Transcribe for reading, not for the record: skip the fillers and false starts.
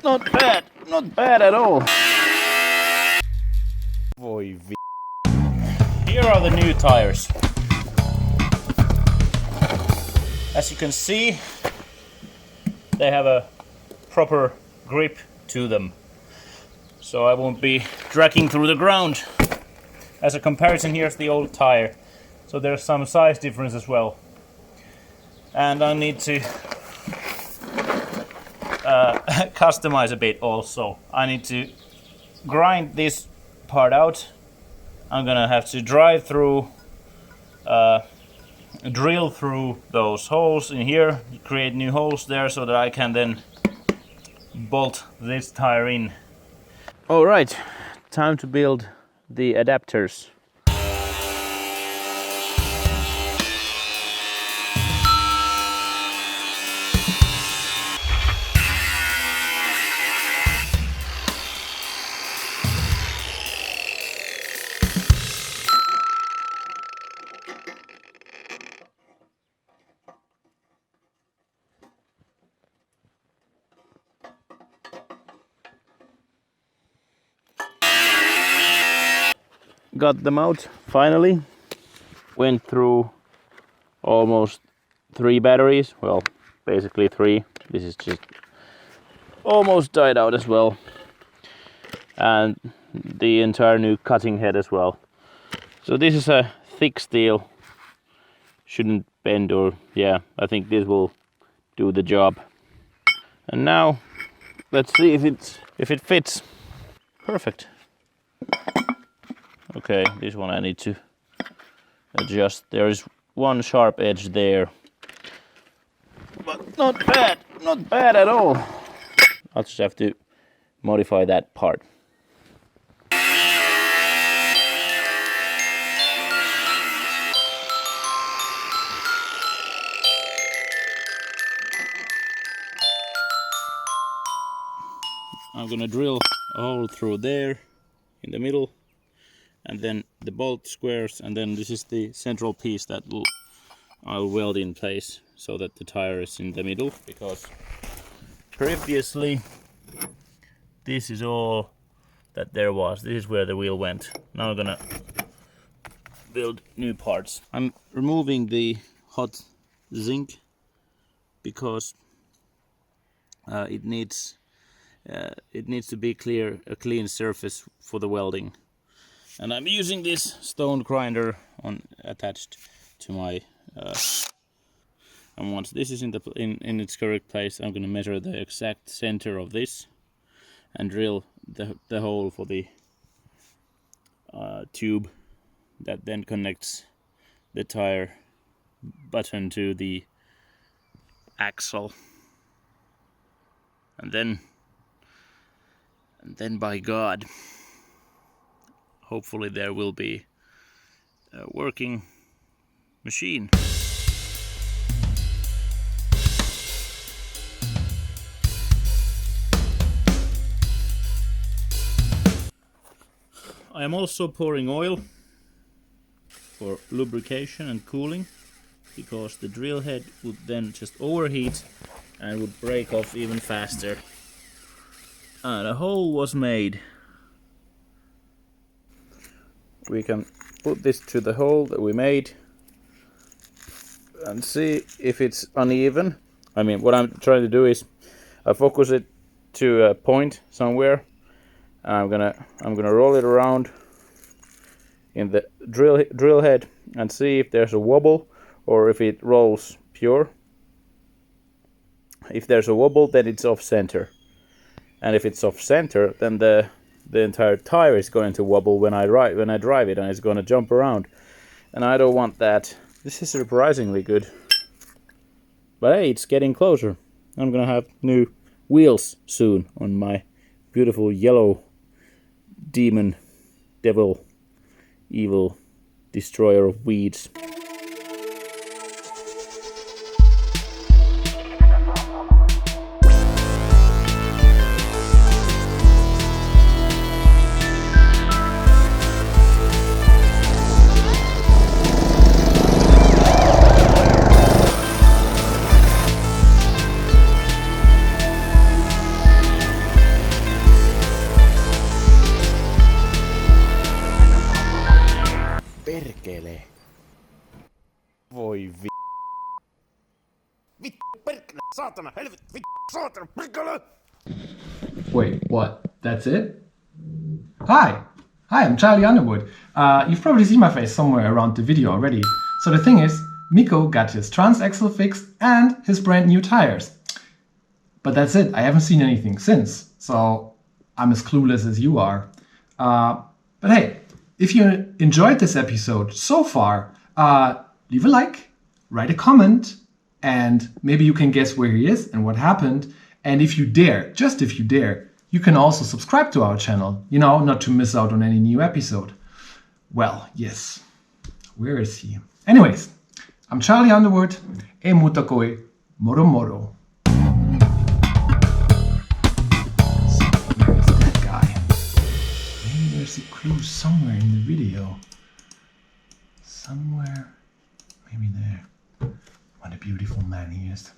Not bad at all. Here are the new tires. As you can see, they have a proper grip to them, so I won't be dragging through the ground. As a comparison, here's the old tire, so there's some size difference as well. And I need to customize a bit also. I need to grind this part out. I'm gonna have to drill through those holes in here, create new holes there so that I can then bolt this tire in. Alright, time to build the adapters. Got them out finally. Went through almost 3 batteries. Well, basically 3. This is just almost died out as well. And the entire new cutting head as well. So this is a thick steel. Shouldn't bend, or yeah, I think this will do the job. And now let's see if it fits. Perfect. Okay, this one I need to adjust. There is one sharp edge there, but not bad at all. I'll just have to modify that part. I'm gonna drill a hole through there in the middle, and then the bolt squares, and then this is the central piece that I'll weld in place so that the tire is in the middle, because previously this is all that there was. This is where the wheel went. Now I'm gonna build new parts. I'm removing the hot zinc because it needs to be a clean surface for the welding. And I'm using this stone grinder attached to my and once this is in its correct place, I'm going to measure the exact center of this and drill the hole for the tube that then connects the tire button to the axle. And then by God, hopefully there will be a working machine. I am also pouring oil for lubrication and cooling, because the drill head would then just overheat and would break off even faster. And a hole was made. We can put this to the hole that we made and see if it's uneven. I mean, what I'm trying to do is I focus it to a point somewhere, and I'm gonna roll it around in the drill head and see if there's a wobble or if it rolls pure. If there's a wobble, then it's off center, and if it's off center, then the entire tire is going to wobble when I drive it, and it's going to jump around, and I don't want that. This is surprisingly good, but hey, it's getting closer. I'm gonna have new wheels soon on my beautiful yellow demon, devil, evil destroyer of weeds. Wait, what? That's it? Hi, I'm Charlie Underwood. You've probably seen my face somewhere around the video already. So the thing is, Mikko got his transaxel fixed and his brand new tires. But that's it, I haven't seen anything since, so I'm as clueless as you are. But hey, if you enjoyed this episode so far, leave a like, write a comment, and maybe you can guess where he is and what happened. And if you dare, just if you dare, you can also subscribe to our channel, you know, not to miss out on any new episode. Well, yes, where is he? Anyways, I'm Charlie Underwood, e mutakoi moro moro. There's a clue somewhere in the video. Somewhere, maybe there. What a beautiful man he is.